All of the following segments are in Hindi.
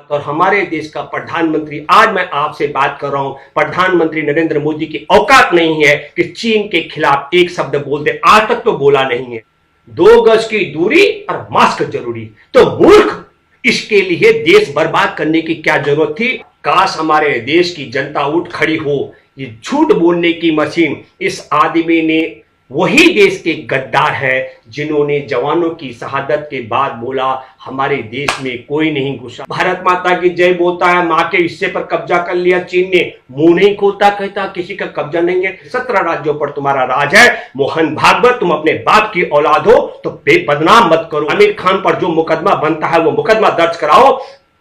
और हमारे देश का प्रधानमंत्री, आज मैं आपसे बात कर रहा हूं, प्रधानमंत्री नरेंद्र मोदी की औकात नहीं है कि चीन के खिलाफ एक शब्द बोल दे। आज तक तो बोला नहीं है। 2 गज की दूरी और मास्क जरूरी, तो मूर्ख, इसके लिए देश बर्बाद करने की क्या जरूरत थी। काश हमारे देश की जनता उठ खड़ी हो। ये झूठ बोलने की मशीन, इस आदमी ने, वही देश के गद्दार है जिन्होंने जवानों की शहादत के बाद बोला हमारे देश में कोई नहीं घुसा। भारत माता की जय बोलता है, मां के हिस्से पर कब्जा कर लिया चीन ने, मुंह नहीं खोलता, कहता किसी का कब्जा नहीं है। 17 राज्यों पर तुम्हारा राज है। मोहन भागवत, तुम अपने बाप की औलाद हो तो बदनाम मत करो। आमिर खान पर जो मुकदमा बनता है वो मुकदमा दर्ज कराओ,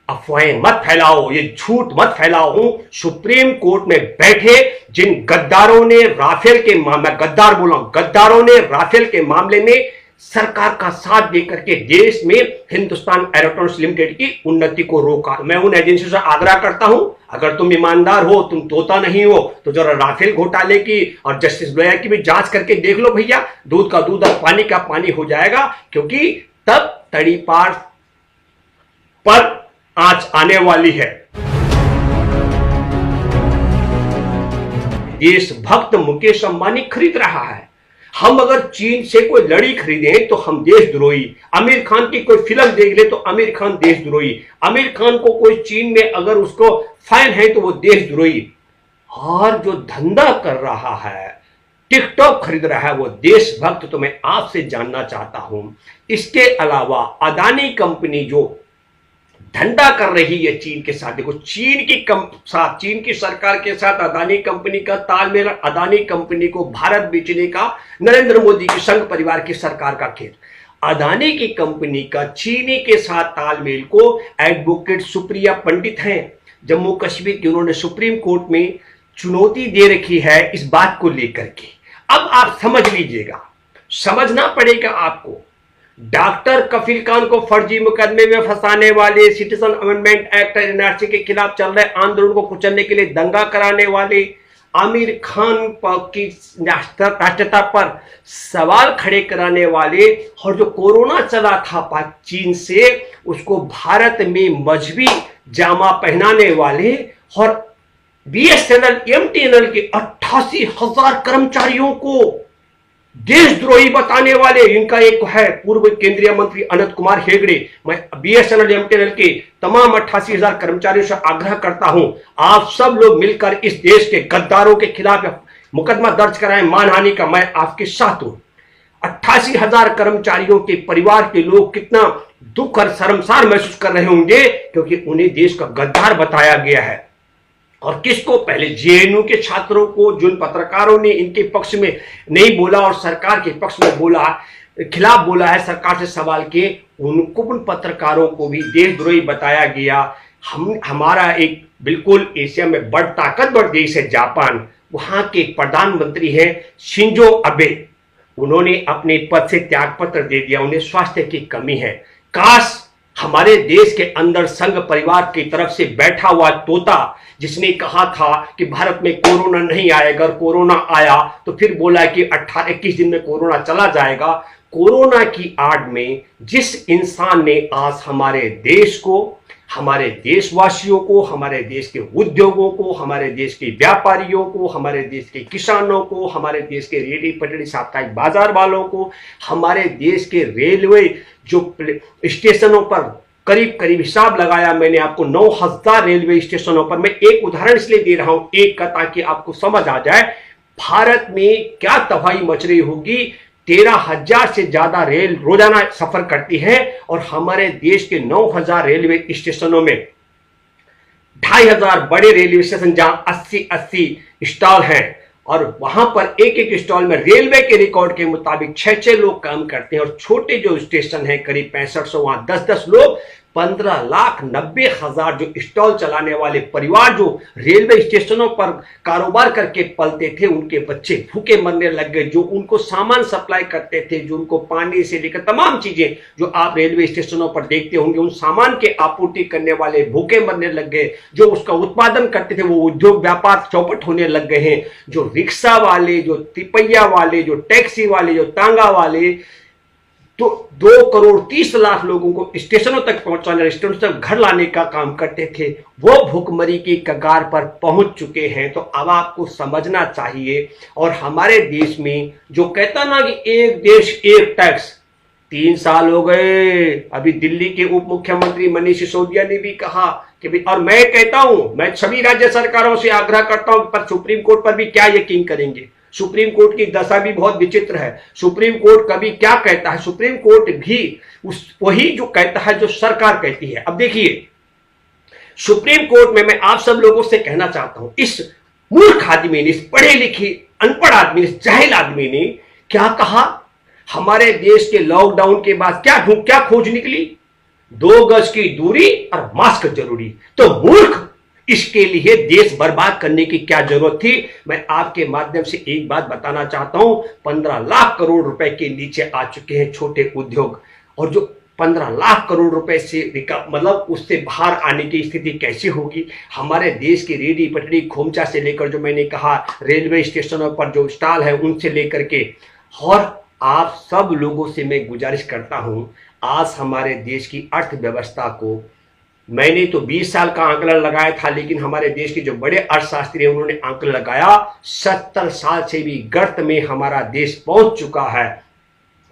अफवाहें मत फैलाओ, ये झूठ मत फैलाओ। सुप्रीम कोर्ट में बैठे जिन गद्दारों ने राफेल के मामले, गद्दार बोला, गद्दारों ने राफेल के मामले में सरकार का साथ देकर के देश में हिंदुस्तान एरोनॉटिक्स लिमिटेड की उन्नति को रोका। मैं उन एजेंसियों से आग्रह करता हूं, अगर तुम ईमानदार हो, तुम तोता नहीं हो, तो जरा राफेल घोटाले की और जस्टिस लोया की भी जांच करके देख लो भैया। दूध का दूध और पानी का पानी हो जाएगा, क्योंकि तब तड़ी पार पर आंच आने वाली है। देशभक्त मुकेश अंबानी खरीद रहा है। हम अगर चीन से कोई लड़ी खरीदें तो हम देशद्रोही। आमिर खान की कोई फिल्म देख ले तो आमिर खान देशद्रोही। आमिर खान को कोई चीन में अगर उसको फैन है तो वो देशद्रोही। और जो धंधा कर रहा है, टिकटॉक खरीद रहा है, वो देशभक्त। तो मैं आपसे जानना चाहता हूं, इसके अलावा अदानी कंपनी जो धंधा कर रही है चीन के साथ, देखो चीन की सरकार के साथ अदानी कंपनी का तालमेल, अदानी कंपनी को भारत बेचने का नरेंद्र मोदी की संघ परिवार की सरकार का खेल। अदानी की कंपनी का चीनी के साथ तालमेल को एडवोकेट सुप्रिया पंडित हैं जम्मू कश्मीर की, उन्होंने सुप्रीम कोर्ट में चुनौती दे रखी है इस बात को लेकर के। अब आप समझ लीजिएगा, समझना पड़ेगा आपको। डॉक्टर कफील खान को फर्जी मुकदमे में फंसाने वाले, सिटीजन अमेंडमेंट एक्ट एनआरसी के खिलाफ चल रहे आंदोलन को कुचलने के लिए दंगा कराने वाले, आमिर खान की राष्ट्रीयता पर सवाल खड़े कराने वाले, और जो कोरोना चला था चीन से उसको भारत में मजहबी जामा पहनाने वाले, और बीएसएनएल एमटीएनएल के 88,000 कर्मचारियों को देशद्रोही बताने वाले। इनका एक है पूर्व केंद्रीय मंत्री अनंत कुमार हेगड़े। मैं बीएसएनएल एमटीएनएल के तमाम 88,000 कर्मचारियों से आग्रह करता हूं, आप सब लोग मिलकर इस देश के गद्दारों के खिलाफ मुकदमा दर्ज कराएं मानहानि का। मैं आपके साथ हूं। 88,000 कर्मचारियों के परिवार के लोग कितना दुख और शर्मसार महसूस कर रहे होंगे, क्योंकि उन्हें देश का गद्दार बताया गया है। और किसको? पहले जेएनयू के छात्रों को, जिन पत्रकारों ने इनके पक्ष में नहीं बोला और सरकार के पक्ष में बोला, खिलाफ बोला है, सरकार से सवाल किए, उनको, उन पत्रकारों को भी देशद्रोही बताया गया। हमारा एक बिल्कुल एशिया में बड़ ताकतवर देश है जापान, वहां के प्रधानमंत्री है शिंजो अबे, उन्होंने अपने पद से त्यागपत्र दे दिया, उन्हें स्वास्थ्य की कमी है। काश हमारे देश के अंदर संघ परिवार की तरफ से बैठा हुआ तोता, जिसने कहा था कि भारत में कोरोना नहीं आएगा, और कोरोना आया तो फिर बोला कि 18-21 दिन में कोरोना चला जाएगा। कोरोना की आड़ में जिस इंसान ने आज हमारे देश को, हमारे देशवासियों को, हमारे देश के उद्योगों को, हमारे देश के व्यापारियों को, हमारे देश के किसानों को, हमारे देश के रेहड़ी पटरी साप्ताहिक बाजार वालों को, हमारे देश के रेलवे जो स्टेशनों पर करीब करीब हिसाब लगाया मैंने आपको 9,000 रेलवे स्टेशनों पर, मैं एक उदाहरण इसलिए दे रहा हूं एक का, ताकि आपको समझ आ जाए भारत में क्या तबाही मच रही होगी। 13,000 से ज्यादा रेल रोजाना सफर करती है, और हमारे देश के 9,000 रेलवे स्टेशनों में 2,500 बड़े रेलवे स्टेशन जहां 80-80 स्टॉल हैं, और वहां पर एक एक स्टॉल में रेलवे के रिकॉर्ड के मुताबिक 6-6 लोग काम करते हैं, और छोटे जो स्टेशन है करीब 6500, वहां 10-10 लोग। 15,90,000 जो स्टॉल चलाने वाले परिवार जो रेलवे स्टेशनों पर कारोबार करके पलते थे, उनके बच्चे भूखे मरने लग गए। जो उनको सामान सप्लाई करते थे, जो उनको पानी से लेकर तमाम चीजें जो आप रेलवे स्टेशनों पर देखते होंगे, उन सामान के आपूर्ति करने वाले भूखे मरने लग गए। जो उसका उत्पादन करते थे वो उद्योग व्यापार चौपट होने लग गए हैं। जो रिक्शा वाले, जो तिपैया वाले, जो टैक्सी वाले, जो तांगा वाले, तो 2,30,00,000 लोगों को स्टेशनों तक पहुंचाने, स्टेशनों तक घर लाने का काम करते थे, वो भूखमरी की कगार पर पहुंच चुके हैं। तो अब आपको समझना चाहिए। और हमारे देश में जो कहता ना कि एक देश एक टैक्स, 3 साल हो गए। अभी दिल्ली के उप मुख्यमंत्री मनीष सिसोदिया ने भी कहा कि भाई, और मैं कहता हूं, मैं सभी राज्य सरकारों से आग्रह करता हूं, पर सुप्रीम कोर्ट पर भी क्या यकीन करेंगे। सुप्रीम कोर्ट की दशा भी बहुत विचित्र है। सुप्रीम कोर्ट कभी क्या कहता है, सुप्रीम कोर्ट भी वही जो कहता है जो सरकार कहती है। अब देखिए, सुप्रीम कोर्ट में मैं आप सब लोगों से कहना चाहता हूं, इस मूर्ख आदमी ने, इस पढ़े लिखे अनपढ़ आदमी ने, इस जाहिल आदमी ने क्या कहा, हमारे देश के लॉकडाउन के बाद क्या खोज निकली, 2 गज की दूरी और मास्क जरूरी। तो मूर्ख, इसके लिए देश बर्बाद करने की क्या जरूरत थी। मैं आपके माध्यम से एक बात बताना चाहता हूं, 15 लाख करोड़ रुपए के नीचे आ चुके हैं छोटे उद्योग। और जो 15 लाख करोड़ रुपए से मतलब उससे बाहर आने की स्थिति कैसे होगी। हमारे देश की रेडी पटरी खोमचा से लेकर, जो मैंने कहा रेलवे स्टेशनों पर जो स्टॉल है उनसे लेकर के, और आप सब लोगों से मैं गुजारिश करता हूं, आज हमारे देश की अर्थव्यवस्था को, मैंने तो 20 साल का आंकलन लगाया था, लेकिन हमारे देश के जो बड़े अर्थशास्त्री हैं उन्होंने आंकलन लगाया 70 साल से भी गर्त में हमारा देश पहुंच चुका है।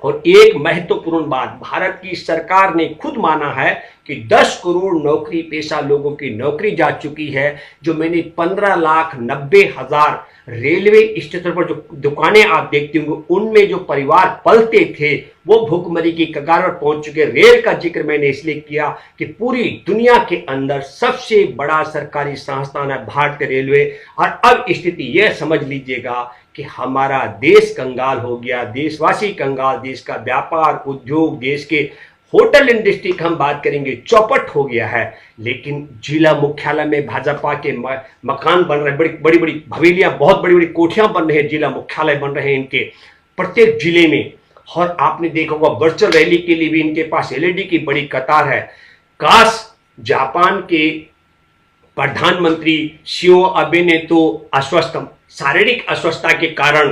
और एक महत्वपूर्ण बात, भारत की सरकार ने खुद माना है कि 10 करोड़ नौकरी पेशा लोगों की नौकरी जा चुकी है। जो मैंने 15,90,000 रेलवे स्टेशन पर जो दुकानें आप देखते होंगे, उनमें जो परिवार पलते थे वो भूखमरी की कगार पर पहुंच चुके। रेल का जिक्र मैंने इसलिए किया कि पूरी दुनिया के अंदर सबसे बड़ा सरकारी संस्थान है भारतीय रेलवे। और अब स्थिति यह समझ लीजिएगा कि हमारा देश कंगाल हो गया, देशवासी कंगाल, देश का व्यापार उद्योग, देश के होटल इंडस्ट्री की हम बात करेंगे, चौपट हो गया है। लेकिन जिला मुख्यालय में भाजपा के मकान बन रहे, बड़ी बड़ी हवेलियां, बहुत बड़ी बड़ी कोठियां बन रही हैं, जिला मुख्यालय बन रहे हैं इनके प्रत्येक जिले में। और आपने देखा होगा वर्चुअल रैली के लिए भी इनके पास एलईडी की बड़ी कतार है। काश जापान के प्रधानमंत्री शिंजो आबे ने तो शारीरिक अस्वस्थता के कारण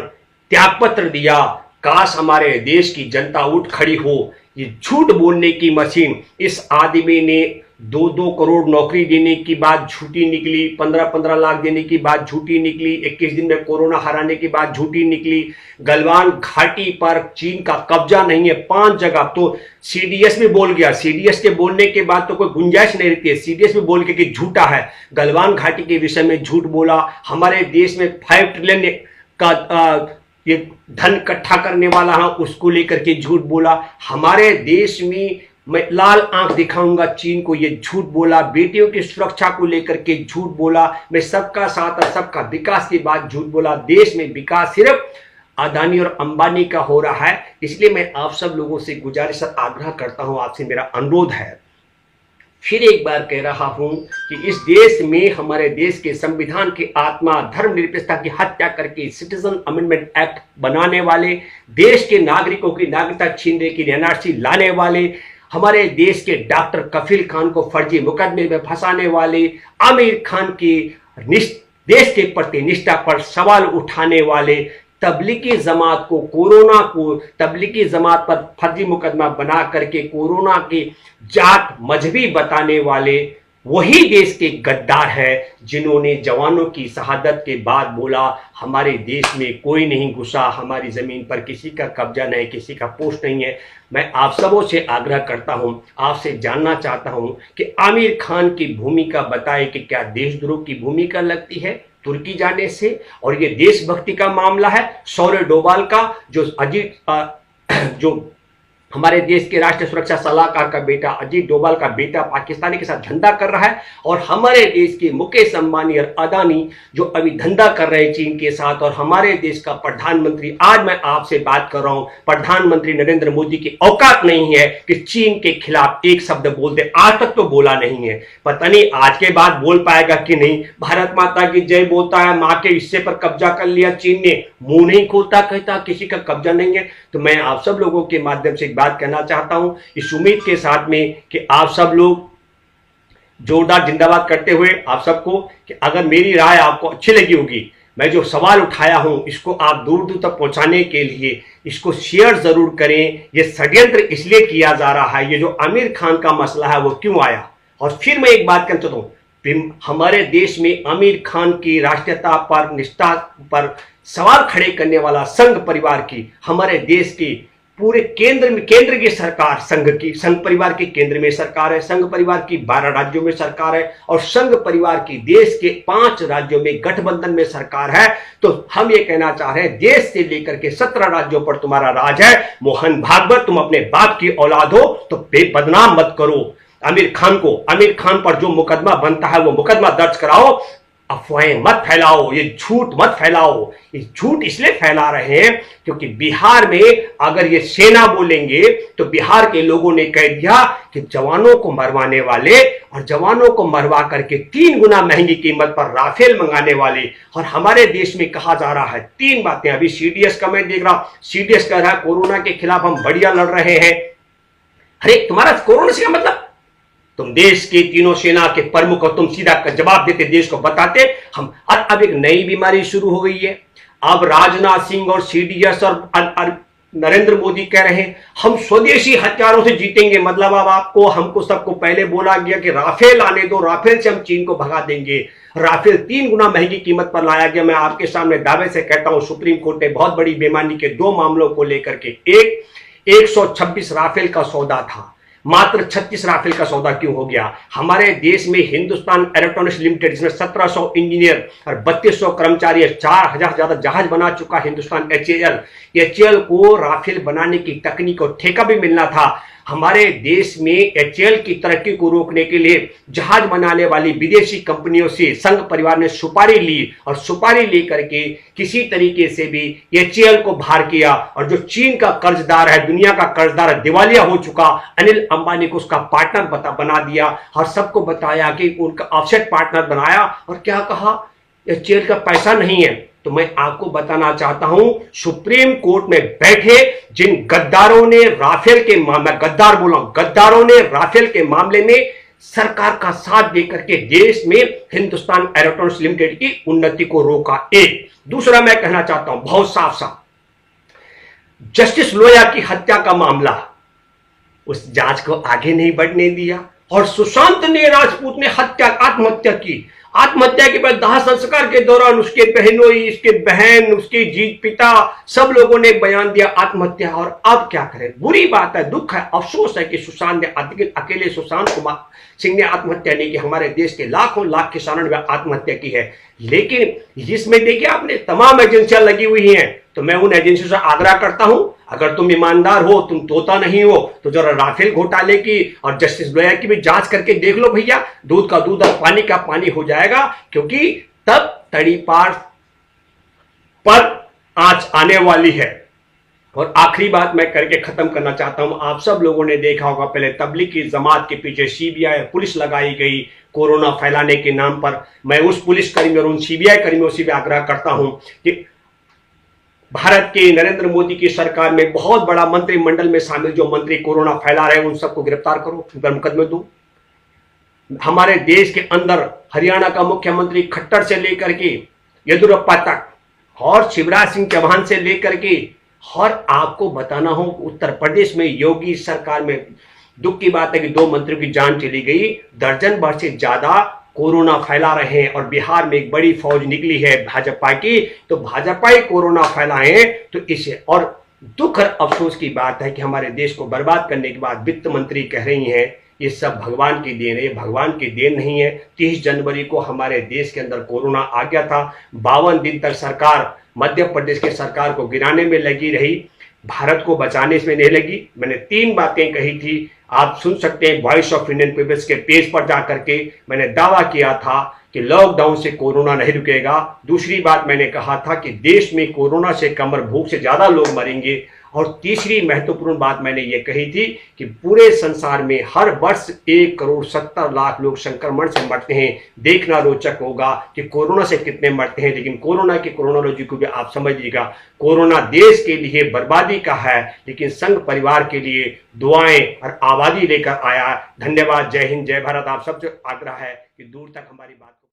त्यागपत्र दिया। काश हमारे देश की जनता उठ खड़ी हो। ये झूठ बोलने की मशीन, इस आदमी ने 2-2 करोड़ नौकरी देने की बात झूठी निकली, 15-15 लाख देने की बात झूठी निकली, 21 दिन में कोरोना हराने की बात झूठी निकली। गलवान घाटी पर चीन का कब्जा नहीं है 5 जगह, तो सीडीएस भी बोल गया। सीडीएस के बोलने के बाद तो कोई गुंजाइश नहीं रहती है, सीडीएस भी बोल के कि झूठा है। गलवान घाटी के विषय में झूठ बोला। हमारे देश में 5 ट्रिलियन का ये धन इकट्ठा करने वाला है, उसको लेकर के झूठ बोला। हमारे देश में मैं लाल आंख दिखाऊंगा चीन को, ये झूठ बोला। बेटियों की सुरक्षा को लेकर के झूठ बोला। मैं सबका साथ और सबका विकास की बात झूठ बोला। देश में विकास सिर्फ अदानी और अंबानी का हो रहा है। इसलिए मैं आप सब लोगों से गुजारिश और आग्रह करता हूं, आपसे मेरा अनुरोध है, फिर एक बार कह रहा हूं कि इस देश में, हमारे देश के संविधान की आत्मा, धर्मनिरपेक्षता की हत्या करके सिटीजन अमेंडमेंट एक्ट बनाने वाले, देश के नागरिकों की नागरिकता छीनने की एनआरसी लाने वाले, हमारे देश के डॉक्टर कफील खान को फर्जी मुकदमे में फंसाने वाले, आमिर खान की देश के प्रति निष्ठा पर सवाल उठाने वाले, तबलीगी जमात को तबलीगी जमात पर फर्जी मुकदमा बना करके कोरोना की जात मजहबी बताने वाले वही देश के गद्दार है जिन्होंने जवानों की शहादत के बाद बोला हमारे देश में कोई नहीं घुसा, हमारी जमीन पर किसी का कब्जा नहीं, किसी का पोस्ट नहीं है। मैं आप सबों से आग्रह करता हूं, आपसे जानना चाहता हूं कि आमिर खान की भूमिका बताए कि क्या देशद्रोह की भूमिका लगती है तुर्की जाने से, और ये देशभक्ति का मामला है शौर्य डोभाल का, जो हमारे देश के राष्ट्रीय सुरक्षा सलाहकार का बेटा अजीत डोभाल का बेटा पाकिस्तानी के साथ धंधा कर रहा है, और हमारे देश के मुकेश अंबानी और अदानी जो अभी धंधा कर रहे हैं चीन के साथ, और हमारे देश का प्रधानमंत्री, आज मैं आपसे बात कर रहा हूं, प्रधानमंत्री नरेंद्र मोदी की औकात नहीं है कि चीन के खिलाफ एक शब्द बोल दे। आज तक तो बोला नहीं है, पता नहीं आज के बाद बोल पाएगा कि नहीं। भारत माता की जय बोलता है, मां के हिस्से पर कब्जा कर लिया चीन ने, मुंह नहीं खोलता, कहता किसी का कब्जा नहीं है। तो मैं आप सब लोगों के माध्यम से बात कहना चाहता हूं इस उम्मीद के साथ में कि आप सब लोग जोरदार जिंदाबाद करते हुए आप सबको, कि अगर मेरी राय आपको अच्छी लगी होगी, मैं जो सवाल उठाया हूं इसको आप दूर दूर तक पहुंचाने के लिए इसको शेयर जरूर करें। ये षड्यंत्र इसलिए किया जा रहा है, ये जो आमिर खान का मसला है वो क्यों आया। और फिर मैं एक बात कहना चाहता हूं, हमारे देश में आमिर खान की राष्ट्रीयता पर, निष्ठा पर सवाल खड़े करने वाला संघ परिवार की, हमारे देश की पूरे केंद्र की सरकार, संघ परिवार की केंद्र में सरकार है, संघ परिवार की 12 राज्यों में सरकार है, और संघ परिवार की देश के 5 राज्यों में गठबंधन में सरकार है। तो हम ये कहना चाह रहे हैं, देश से लेकर के 17 राज्यों पर तुम्हारा राज है। मोहन भागवत, तुम अपने बाप की औलाद हो तो बदनाम मत करो आमिर खान को। आमिर खान पर जो मुकदमा बनता है वो मुकदमा दर्ज कराओ, अफवाहें मत फैलाओ, ये झूठ मत फैलाओ। ये झूठ इसलिए फैला रहे हैं क्योंकि बिहार में अगर ये सेना बोलेंगे तो बिहार के लोगों ने कह दिया कि जवानों को मरवाने वाले और जवानों को मरवा करके 3 गुना महंगी कीमत पर राफेल मंगाने वाले। और हमारे देश में कहा जा रहा है 3 बातें। अभी सीडीएस का मैं देख रहा, सीडीएस कह रहा है कोरोना के खिलाफ हम बढ़िया लड़ रहे हैं। अरे तुम्हारा कोरोना से मतलब, तुम देश के तीनों सेना के प्रमुख हो, तुम सीधा जवाब देते, देश को बताते हम। अब एक नई बीमारी शुरू हो गई है। अब राजनाथ सिंह और सीडीएस और नरेंद्र मोदी कह रहे हैं हम स्वदेशी हथियारों से जीतेंगे। मतलब अब आपको, हमको सबको पहले बोला गया कि राफेल आने दो, राफेल से हम चीन को भगा देंगे। राफेल 3 गुना महंगी कीमत पर लाया गया। मैं आपके सामने दावे से कहता हूं, सुप्रीम कोर्ट ने बहुत बड़ी बेईमानी के 2 मामलों को लेकर के, 126 राफेल का सौदा था, मात्र 36 राफेल का सौदा क्यों हो गया। हमारे देश में हिंदुस्तान इलेक्ट्रॉनिक्स लिमिटेड, जिसमें 1700 इंजीनियर और 3200 कर्मचारी, 4000 ज्यादा जहाज बना चुका हिंदुस्तान एचएएल को राफेल बनाने की तकनीक और ठेका भी मिलना था। हमारे देश में एचएएल की तरक्की को रोकने के लिए जहाज बनाने वाली विदेशी कंपनियों से संघ परिवार ने सुपारी ली, और सुपारी लेकर के किसी तरीके से भी एचएएल को बाहर किया। और जो चीन का कर्जदार है, दुनिया का कर्जदार है, दिवालिया हो चुका अनिल अंबानी को उसका पार्टनर बना दिया, और सबको बताया कि उनका ऑफसेट पार्टनर बनाया। और क्या कहा, एचएएल का पैसा नहीं है। तो मैं आपको बताना चाहता हूं, सुप्रीम कोर्ट में बैठे जिन गद्दारों ने राफेल के मामले, गद्दार बोला, गद्दारों ने राफेल के मामले में सरकार का साथ देकर के देश में हिंदुस्तान एरोनॉटिक्स लिमिटेड की उन्नति को रोका। एक दूसरा मैं कहना चाहता हूं बहुत साफ साफ, जस्टिस लोया की हत्या का मामला, उस जांच को आगे नहीं बढ़ने दिया, और सुशांत ने राजपूत ने आत्महत्या की। आत्महत्या के बाद दाह संस्कार के दौरान उसके बहनोई, इसके बहन, उसके जीत पिता, सब लोगों ने बयान दिया आत्महत्या। और अब क्या करें, बुरी बात है, दुख है, अफसोस है कि सुशांत ने, अकेले सुशांत कुमार सिंह ने आत्महत्या नहीं की, हमारे देश के लाखों लाख किसानों ने आत्महत्या की है। लेकिन इसमें देखिए आपने तमाम एजेंसियां लगी हुई हैं, तो मैं उन एजेंसियों से आग्रह करता हूं, अगर तुम ईमानदार हो, तुम तोता नहीं हो, तो जरा राफेल घोटाले की और जस्टिस लोया की भी जांच करके देख लो भैया। दूध का दूध और पानी का पानी हो जाएगा, क्योंकि तब तड़ी पार पर आंच आने वाली है। और आखिरी बात मैं करके खत्म करना चाहता हूं, आप सब लोगों ने देखा होगा, पहले तबलीगी जमात के पीछे सीबीआई पुलिस लगाई गई कोरोना फैलाने के नाम पर। मैं उस पुलिस कर्मियों और उन सीबीआई कर्मियों से भी आग्रह करता हूं कि भारत के नरेंद्र मोदी की सरकार में बहुत बड़ा मंत्रिमंडल में शामिल जो मंत्री कोरोना फैला रहे हैं, उन सबको गिरफ्तार करो, उन पर मुकदमे दो। हमारे देश के अंदर हरियाणा का मुख्यमंत्री खट्टर से लेकर के येदियुरप्पा तक, और शिवराज सिंह चौहान से लेकर के, और आपको बताना हो उत्तर प्रदेश में योगी सरकार में दुख की बात है कि 2 मंत्रियों की जान चली गई, दर्जन भर से ज्यादा कोरोना फैला रहे हैं। और बिहार में एक बड़ी फौज निकली है भाजपा की, तो भाजपा ही कोरोना फैलाए। तो इसे, और दुख और अफसोस की बात है कि हमारे देश को बर्बाद करने के बाद वित्त मंत्री कह रही हैं ये सब भगवान की देन है। ये भगवान की देन नहीं है। 30 जनवरी को हमारे देश के अंदर कोरोना आ गया था, 52 दिन तक सरकार मध्य प्रदेश की सरकार को गिराने में लगी रही, भारत को बचाने में नहीं लगी। मैंने 3 बातें कही थी, आप सुन सकते हैं वॉइस ऑफ इंडियन पीपल्स के पेज पर जाकर के। मैंने दावा किया था कि लॉकडाउन से कोरोना नहीं रुकेगा। दूसरी बात मैंने कहा था कि देश में कोरोना से कमर भूख से ज्यादा लोग मरेंगे। और तीसरी महत्वपूर्ण बात मैंने ये कही थी कि पूरे संसार में हर वर्ष 1,70,00,000 लोग संक्रमण से मरते हैं। देखना रोचक होगा कि कोरोना से कितने मरते हैं, लेकिन कोरोना की कोरोनोलॉजी को भी आप समझिएगा। कोरोना देश के लिए बर्बादी का है, लेकिन संघ परिवार के लिए दुआएं और आबादी लेकर आया। धन्यवाद। जय हिंद, जय भारत। आप सबसे आग्रह है कि दूर तक हमारी बात